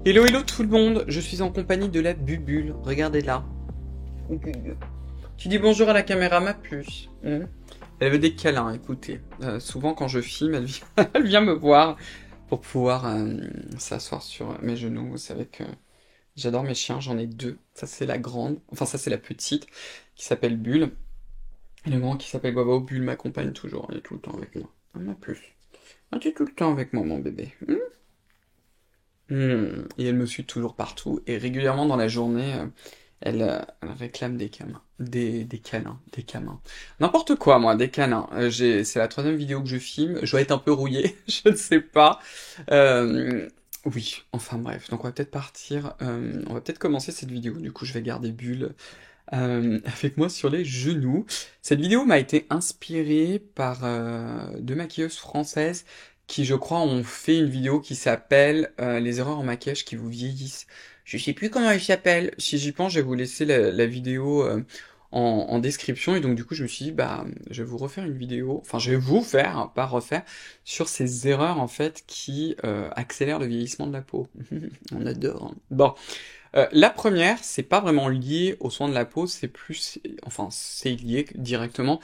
Hello hello tout le monde, je suis en compagnie de la Bubule, regardez-la. Tu dis bonjour à la caméra ma puce. Elle veut des câlins, écoutez. Souvent quand je filme, elle vient me voir pour pouvoir s'asseoir sur mes genoux. Vous savez que j'adore mes chiens, j'en ai deux. Ça c'est la grande, enfin ça c'est la petite, qui s'appelle Bulle. Et le grand qui s'appelle Guava. Bulle m'accompagne toujours, il est tout le temps avec moi. Ah ma puce. Ah, tu es tout le temps avec moi mon bébé. Et elle me suit toujours partout. Et régulièrement dans la journée, elle réclame des câlins. Des câlins, des câlins. N'importe quoi, moi, des câlins. C'est la troisième vidéo que je filme. Je dois être un peu rouillé, je ne sais pas. Oui, enfin bref. Donc on va peut-être partir. On va peut-être commencer cette vidéo. Du coup, je vais garder Bulle avec moi sur les genoux. Cette vidéo m'a été inspirée par deux maquilleuses françaises qui, je crois, ont fait une vidéo qui s'appelle Les erreurs en maquillage qui vous vieillissent. Je sais plus comment elle s'appelle. Si j'y pense, je vais vous laisser la vidéo en description. Et donc, du coup, je me suis dit, bah, je vais vous refaire une vidéo. Enfin, je vais vous faire, hein, pas refaire, sur ces erreurs, en fait, qui accélèrent le vieillissement de la peau. On adore. Hein. Bon. La première, c'est pas vraiment lié aux soins de la peau, c'est plus, enfin, c'est lié directement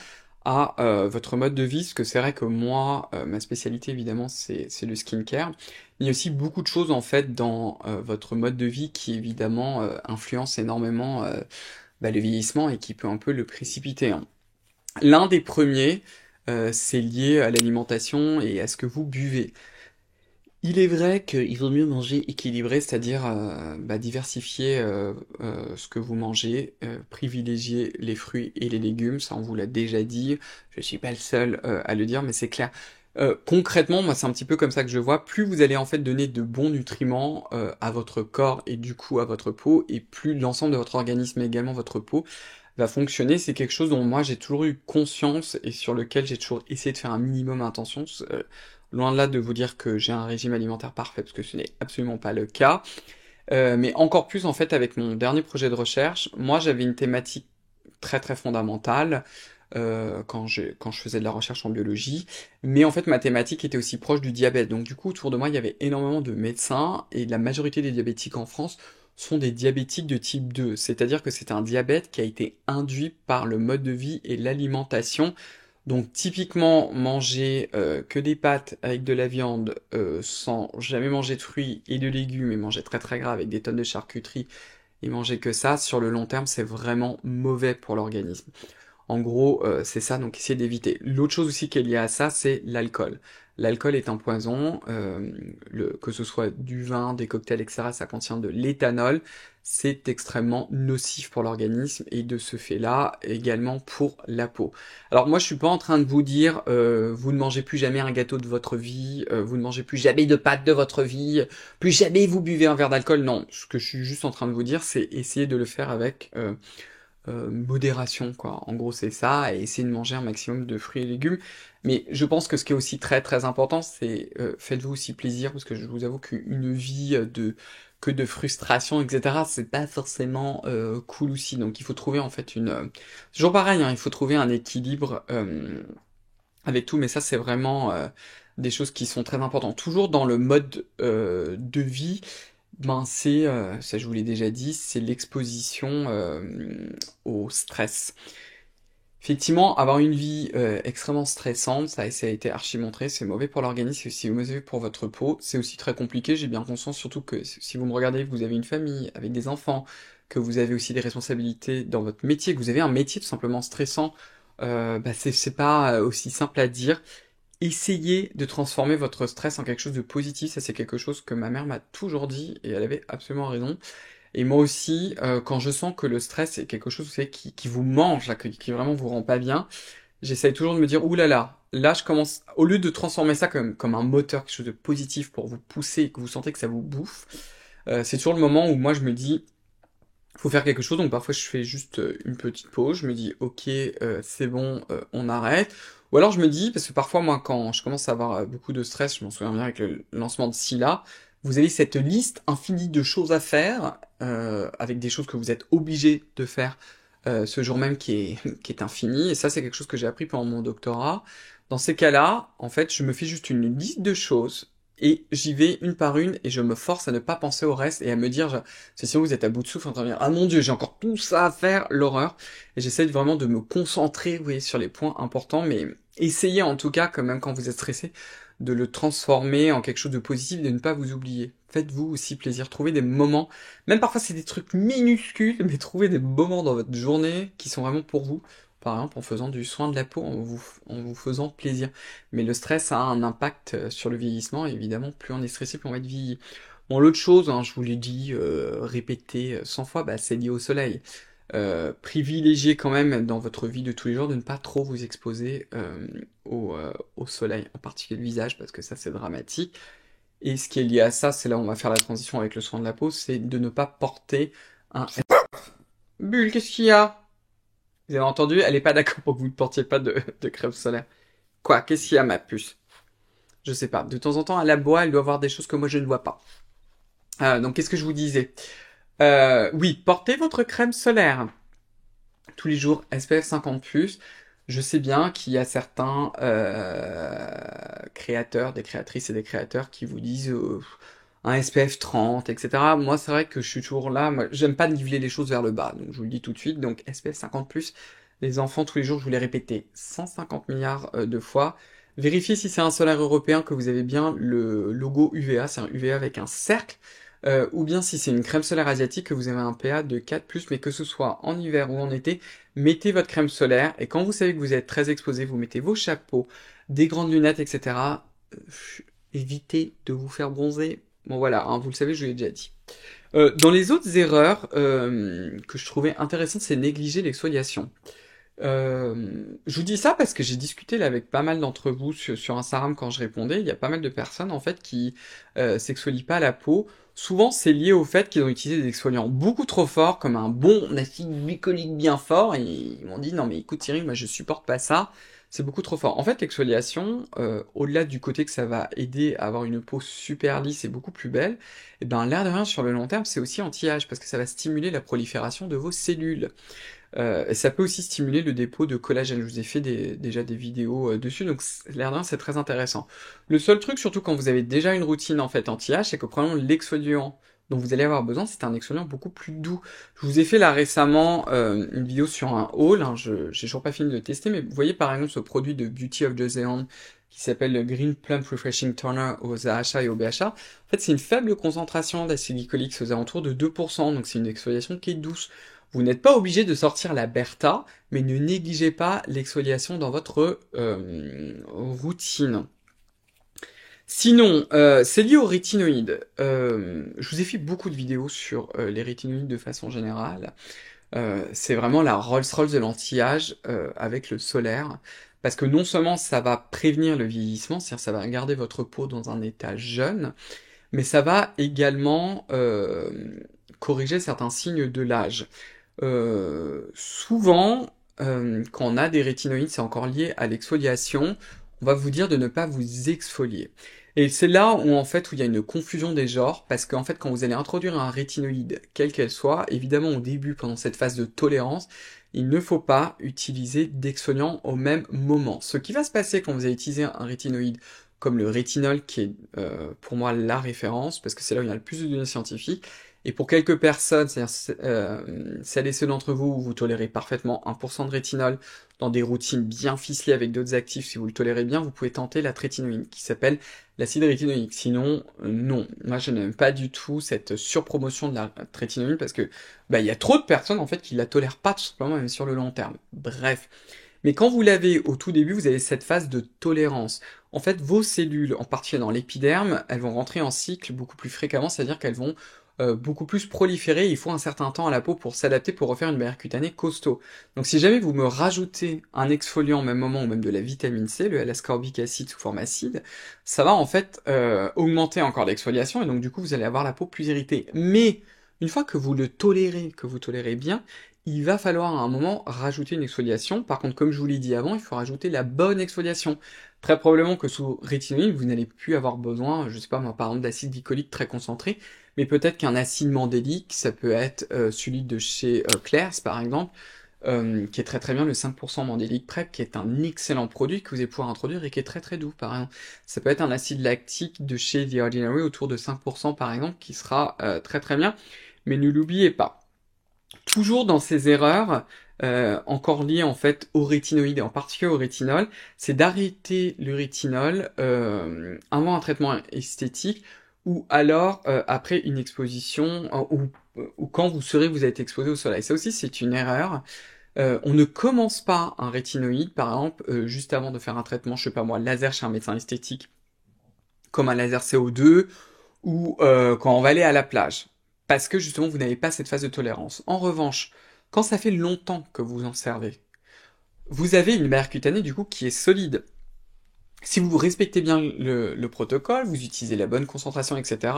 à votre mode de vie, parce que c'est vrai que moi, ma spécialité évidemment, c'est le skincare. Il y a aussi beaucoup de choses en fait dans votre mode de vie qui évidemment influencent énormément le vieillissement et qui peut un peu le précipiter. Hein. L'un des premiers, c'est lié à l'alimentation et à ce que vous buvez. Il est vrai qu'il vaut mieux manger équilibré, c'est-à-dire diversifier ce que vous mangez, privilégier les fruits et les légumes, ça on vous l'a déjà dit, je suis pas le seul à le dire, mais c'est clair. Concrètement, moi c'est un petit peu comme ça que je vois, plus vous allez en fait donner de bons nutriments à votre corps et du coup à votre peau, et plus l'ensemble de votre organisme et également votre peau va fonctionner, c'est quelque chose dont moi j'ai toujours eu conscience et sur lequel j'ai toujours essayé de faire un minimum attention. Loin de là de vous dire que j'ai un régime alimentaire parfait, parce que ce n'est absolument pas le cas. Mais encore plus en fait avec mon dernier projet de recherche, moi j'avais une thématique très très fondamentale quand je faisais de la recherche en biologie, mais en fait ma thématique était aussi proche du diabète. Donc du coup autour de moi il y avait énormément de médecins et la majorité des diabétiques en France sont des diabétiques de type 2, c'est-à-dire que c'est un diabète qui a été induit par le mode de vie et l'alimentation. Donc typiquement manger que des pâtes avec de la viande sans jamais manger de fruits et de légumes et manger très très gras avec des tonnes de charcuterie et manger que ça, sur le long terme c'est vraiment mauvais pour l'organisme. En gros, c'est ça, donc essayez d'éviter. L'autre chose aussi qui est liée à ça, c'est l'alcool. L'alcool est un poison, que ce soit du vin, des cocktails, etc., ça contient de l'éthanol, c'est extrêmement nocif pour l'organisme, et de ce fait-là, également pour la peau. Alors moi, je suis pas en train de vous dire, vous ne mangez plus jamais un gâteau de votre vie, vous ne mangez plus jamais de pâtes de votre vie, plus jamais vous buvez un verre d'alcool, non. Ce que je suis juste en train de vous dire, c'est essayer de le faire avec modération, quoi. En gros, c'est ça, et essayer de manger un maximum de fruits et légumes. Mais je pense que ce qui est aussi très très important, c'est faites-vous aussi plaisir, parce que je vous avoue qu'une vie que de frustration, etc., c'est pas forcément cool aussi. Donc il faut trouver en fait c'est toujours pareil, hein, il faut trouver un équilibre avec tout, mais ça c'est vraiment des choses qui sont très importantes. Toujours dans le mode de vie, ben c'est, ça je vous l'ai déjà dit, c'est l'exposition au stress. Effectivement, avoir une vie extrêmement stressante, ça a été archi montré, c'est mauvais pour l'organisme, c'est aussi mauvais pour votre peau, c'est aussi très compliqué, j'ai bien conscience, surtout que si vous me regardez, que vous avez une famille avec des enfants, que vous avez aussi des responsabilités dans votre métier, que vous avez un métier tout simplement stressant, c'est pas aussi simple à dire. Essayez de transformer votre stress en quelque chose de positif, ça c'est quelque chose que ma mère m'a toujours dit, et elle avait absolument raison. Et moi aussi, quand je sens que le stress est quelque chose, vous savez, qui vous mange, là, qui vraiment vous rend pas bien, j'essaye toujours de me dire, ouh là je commence, au lieu de transformer ça comme un moteur, quelque chose de positif pour vous pousser et que vous sentez que ça vous bouffe, c'est toujours le moment où moi je me dis, faut faire quelque chose, donc parfois je fais juste une petite pause, je me dis, ok, c'est bon, on arrête. Ou alors je me dis, parce que parfois moi quand je commence à avoir beaucoup de stress, je m'en souviens bien avec le lancement de Scylla, vous avez cette liste infinie de choses à faire, avec des choses que vous êtes obligé de faire ce jour même qui est infinie, et ça c'est quelque chose que j'ai appris pendant mon doctorat. Dans ces cas-là, en fait, je me fais juste une liste de choses, et j'y vais une par une et je me force à ne pas penser au reste et à me dire, c'est sinon vous êtes à bout de souffle en train de dire, ah mon Dieu, j'ai encore tout ça à faire, l'horreur. Et j'essaie vraiment de me concentrer, oui, sur les points importants, mais essayez en tout cas, quand même quand vous êtes stressé, de le transformer en quelque chose de positif et de ne pas vous oublier. Faites-vous aussi plaisir, trouvez des moments, même parfois c'est des trucs minuscules, mais trouvez des moments dans votre journée qui sont vraiment pour vous. Par exemple, en faisant du soin de la peau, en vous faisant plaisir. Mais le stress a un impact sur le vieillissement, et évidemment, plus on est stressé, plus on va être vieilli. Bon, l'autre chose, hein, je vous l'ai dit, répété 100 fois, bah, c'est lié au soleil. Privilégiez quand même dans votre vie de tous les jours de ne pas trop vous exposer au soleil, en particulier le visage, parce que ça c'est dramatique. Et ce qui est lié à ça, c'est là où on va faire la transition avec le soin de la peau, c'est de ne pas porter un... Bulle, qu'est-ce qu'il y a? Vous avez entendu? Elle est pas d'accord pour que vous ne portiez pas de crème solaire. Quoi? Qu'est-ce qu'il y a, ma puce? Je sais pas. De temps en temps, à la bois, elle doit voir des choses que moi je ne vois pas. Donc, qu'est-ce que je vous disais? Oui, portez votre crème solaire tous les jours, SPF 50+. Je sais bien qu'il y a certains créateurs, des créatrices et des créateurs qui vous disent un SPF 30, etc. Moi, c'est vrai que je suis toujours là. Moi, j'aime pas niveler les choses vers le bas, donc je vous le dis tout de suite. Donc, SPF 50+, les enfants, tous les jours, je vous l'ai répété 150 milliards de fois. Vérifiez si c'est un solaire européen que vous avez bien le logo UVA, c'est un UVA avec un cercle. Ou bien si c'est une crème solaire asiatique que vous avez un PA de 4+, mais que ce soit en hiver ou en été, mettez votre crème solaire, et quand vous savez que vous êtes très exposé, vous mettez vos chapeaux, des grandes lunettes, etc. Évitez de vous faire bronzer. Bon voilà, hein, vous le savez, je l'ai déjà dit. Dans les autres erreurs que je trouvais intéressantes, c'est négliger l'exfoliation. Je vous dis ça parce que j'ai discuté là avec pas mal d'entre vous sur Instagram quand je répondais. Il y a pas mal de personnes en fait qui s'exfolient pas la peau. Souvent, c'est lié au fait qu'ils ont utilisé des exfoliants beaucoup trop forts, comme un bon acide glycolique bien fort, et ils m'ont dit non mais écoute Cyril, moi je supporte pas ça, c'est beaucoup trop fort. En fait, l'exfoliation, au-delà du côté que ça va aider à avoir une peau super lisse et beaucoup plus belle, et ben l'air de rien sur le long terme, c'est aussi anti-âge parce que ça va stimuler la prolifération de vos cellules. Et ça peut aussi stimuler le dépôt de collagène. Je vous ai fait déjà des vidéos dessus, donc l'air de rien, c'est très intéressant. Le seul truc, surtout quand vous avez déjà une routine en fait anti-âge, c'est que probablement l'exfoliant dont vous allez avoir besoin, c'est un exfoliant beaucoup plus doux. Je vous ai fait là récemment une vidéo sur un haul, hein, j'ai toujours pas fini de le tester, mais vous voyez par exemple ce produit de Beauty of the Zealand qui s'appelle le Green Plump Refreshing Toner aux AHA et aux BHA. En fait, c'est une faible concentration d'acide glycolique aux alentours de 2%, donc c'est une exfoliation qui est douce. Vous n'êtes pas obligé de sortir la Bertha, mais ne négligez pas l'exfoliation dans votre routine. Sinon, c'est lié aux rétinoïdes. Je vous ai fait beaucoup de vidéos sur les rétinoïdes de façon générale. C'est vraiment la Rolls-Royce de l'anti-âge avec le solaire. Parce que non seulement ça va prévenir le vieillissement, c'est-à-dire ça va garder votre peau dans un état jeune, mais ça va également corriger certains signes de l'âge. Souvent, quand on a des rétinoïdes, c'est encore lié à l'exfoliation, on va vous dire de ne pas vous exfolier. Et c'est là où en fait où il y a une confusion des genres, parce qu'en fait quand vous allez introduire un rétinoïde, quelle qu'elle soit, évidemment au début, pendant cette phase de tolérance, il ne faut pas utiliser d'exfoliant au même moment. Ce qui va se passer quand vous allez utiliser un rétinoïde comme le rétinol, qui est pour moi la référence, parce que c'est là où il y a le plus de données scientifiques, et pour quelques personnes, c'est-à-dire celles et ceux d'entre vous où vous tolérez parfaitement 1% de rétinol dans des routines bien ficelées avec d'autres actifs, si vous le tolérez bien, vous pouvez tenter la trétinoïde, qui s'appelle l'acide rétinoïque. Sinon, non. Moi, je n'aime pas du tout cette surpromotion de la trétinoïde, parce que bah, il y a trop de personnes, en fait, qui la tolèrent pas, tout simplement, même sur le long terme. Bref. Mais quand vous l'avez au tout début, vous avez cette phase de tolérance. En fait, vos cellules, en particulier dans l'épiderme, elles vont rentrer en cycle beaucoup plus fréquemment, c'est-à-dire qu'elles vont beaucoup plus proliférer, il faut un certain temps à la peau pour s'adapter, pour refaire une barrière cutanée costaud. Donc si jamais vous me rajoutez un exfoliant au même moment, ou même de la vitamine C, le L-ascorbic acide sous forme acide, ça va en fait augmenter encore l'exfoliation, et donc du coup vous allez avoir la peau plus irritée. Mais une fois que vous le tolérez, que vous tolérez bien, il va falloir à un moment rajouter une exfoliation. Par contre, comme je vous l'ai dit avant, il faut rajouter la bonne exfoliation. Très probablement que sous rétinoïde, vous n'allez plus avoir besoin, je sais pas moi, par exemple d'acide glycolique très concentré, mais peut-être qu'un acide mandélique, ça peut être celui de chez Claire's par exemple, qui est très très bien, le 5% Mandelic Prep, qui est un excellent produit que vous allez pouvoir introduire et qui est très très doux, par exemple. Ça peut être un acide lactique de chez The Ordinary, autour de 5% par exemple, qui sera très très bien. Mais ne l'oubliez pas. Toujours dans ces erreurs, encore liées en fait au rétinoïde, et en particulier au rétinol, c'est d'arrêter le rétinol avant un traitement esthétique, ou alors après une exposition, ou quand vous avez été exposé au soleil. Ça aussi, c'est une erreur. On ne commence pas un rétinoïde, par exemple, juste avant de faire un traitement, je sais pas moi, laser chez un médecin esthétique, comme un laser CO2, ou quand on va aller à la plage. Parce que justement, vous n'avez pas cette phase de tolérance. En revanche, quand ça fait longtemps que vous en servez, vous avez une barrière cutanée du coup qui est solide. Si vous respectez bien le protocole, vous utilisez la bonne concentration, etc.,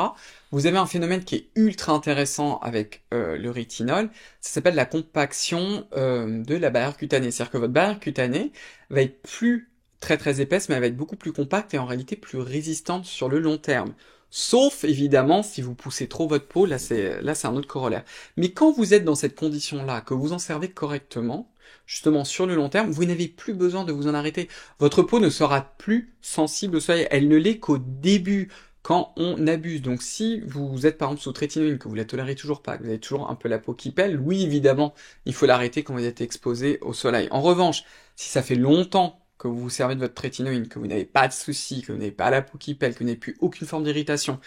vous avez un phénomène qui est ultra intéressant avec le rétinol, ça s'appelle la compaction de la barrière cutanée. C'est-à-dire que votre barrière cutanée va être plus très très épaisse, mais elle va être beaucoup plus compacte et en réalité plus résistante sur le long terme. Sauf évidemment si vous poussez trop votre peau, là c'est un autre corollaire. Mais quand vous êtes dans cette condition-là, que vous en servez correctement, justement sur le long terme, vous n'avez plus besoin de vous en arrêter. Votre peau ne sera plus sensible au soleil. Elle ne l'est qu'au début, quand on abuse. Donc si vous êtes par exemple sous trétinoïne, que vous la tolérez toujours pas, que vous avez toujours un peu la peau qui pèle, oui évidemment, il faut l'arrêter quand vous êtes exposé au soleil. En revanche, si ça fait longtemps que vous vous servez de votre trétinoïne, que vous n'avez pas de soucis, que vous n'avez pas la peau qui pèle, que vous n'avez plus aucune forme d'irritation,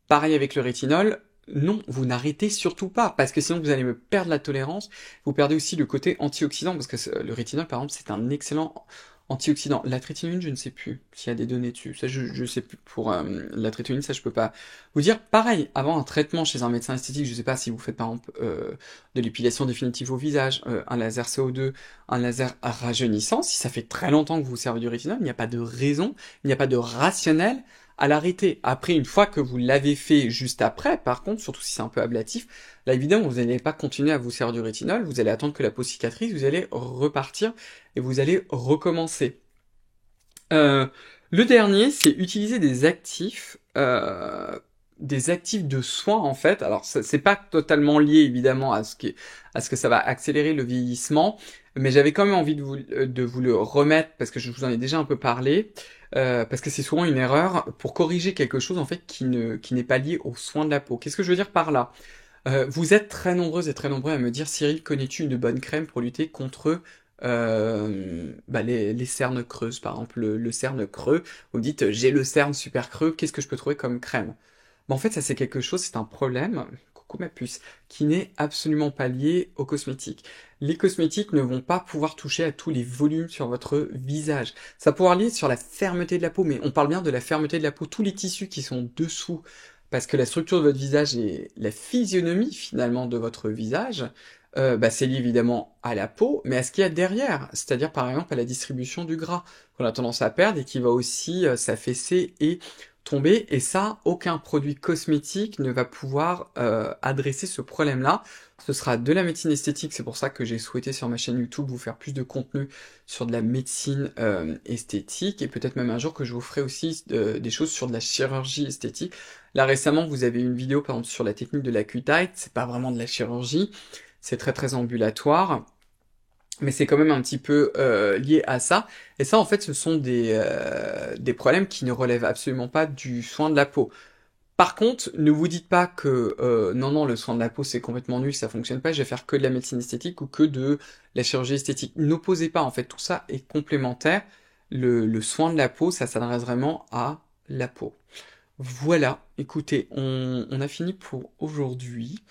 pareil avec le rétinol, non, vous n'arrêtez surtout pas, parce que sinon vous allez me perdre la tolérance, vous perdez aussi le côté antioxydant, parce que le rétinol par exemple c'est un excellent antioxydant. La trétinoïne, je ne sais plus s'il y a des données dessus, ça je sais plus, pour la trétinoïne, ça je peux pas vous dire. Pareil, avant un traitement chez un médecin esthétique, je sais pas si vous faites par exemple de l'épilation définitive au visage, un laser CO2, un laser rajeunissant, si ça fait très longtemps que vous servez du rétinol, il n'y a pas de raison, il n'y a pas de rationnel à l'arrêter. Après, une fois que vous l'avez fait juste après, par contre, surtout si c'est un peu ablatif, là évidemment vous n'allez pas continuer à vous servir du rétinol, vous allez attendre que la peau cicatrise, vous allez repartir et vous allez recommencer. Le dernier, c'est utiliser des actifs de soins en fait. Alors c'est pas totalement lié évidemment à ce que ça va accélérer le vieillissement, mais j'avais quand même envie de vous le remettre parce que je vous en ai déjà un peu parlé. Parce que c'est souvent une erreur pour corriger quelque chose en fait qui n'est pas lié aux soins de la peau. Qu'est-ce que je veux dire par là? Vous êtes très nombreuses et très nombreux à me dire, Cyril, connais-tu une bonne crème pour lutter contre les cernes creuses, par exemple le cerne creux? Vous me dites, j'ai le cerne super creux, qu'est-ce que je peux trouver comme crème? En fait, ça c'est quelque chose, c'est un problème, coucou ma puce, qui n'est absolument pas lié aux cosmétiques. Les cosmétiques ne vont pas pouvoir toucher à tous les volumes sur votre visage. Ça va pouvoir lier sur la fermeté de la peau, mais on parle bien de la fermeté de la peau, tous les tissus qui sont dessous, parce que la structure de votre visage et la physionomie finalement de votre visage, c'est lié évidemment à la peau, mais à ce qu'il y a derrière, c'est-à-dire par exemple à la distribution du gras, qu'on a tendance à perdre et qui va aussi s'affaisser et tomber, et ça, aucun produit cosmétique ne va pouvoir adresser ce problème-là. Ce sera de la médecine esthétique, c'est pour ça que j'ai souhaité sur ma chaîne YouTube vous faire plus de contenu sur de la médecine esthétique, et peut-être même un jour que je vous ferai aussi des choses sur de la chirurgie esthétique. Là récemment, vous avez une vidéo par exemple sur la technique de la Q-Tite, c'est pas vraiment de la chirurgie, c'est très très ambulatoire, mais c'est quand même un petit peu lié à ça. Et ça, en fait, ce sont des problèmes qui ne relèvent absolument pas du soin de la peau. Par contre, ne vous dites pas que non, le soin de la peau c'est complètement nul, ça fonctionne pas, je vais faire que de la médecine esthétique ou que de la chirurgie esthétique. N'opposez pas, en fait, tout ça est complémentaire. Le soin de la peau, ça s'adresse vraiment à la peau. Voilà, écoutez, on a fini pour aujourd'hui.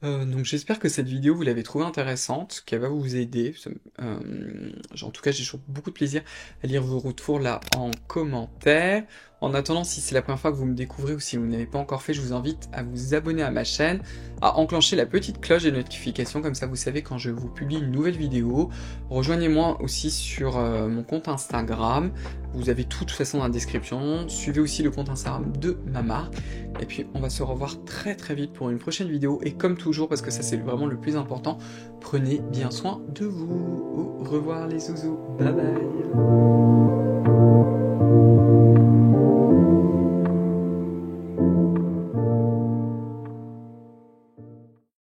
Donc j'espère que cette vidéo vous l'avez trouvée intéressante, qu'elle va vous aider. En tout cas, j'ai toujours beaucoup de plaisir à lire vos retours là en commentaire. En attendant, si c'est la première fois que vous me découvrez ou si vous ne l'avez pas encore fait, je vous invite à vous abonner à ma chaîne, à enclencher la petite cloche des notifications, comme ça vous savez quand je vous publie une nouvelle vidéo. Rejoignez-moi aussi sur mon compte Instagram, vous avez tout de toute façon dans la description. Suivez aussi le compte Instagram de ma marque. Et puis on va se revoir très très vite pour une prochaine vidéo. Et comme toujours, parce que ça c'est vraiment le plus important, prenez bien soin de vous. Au revoir les zouzous, bye bye.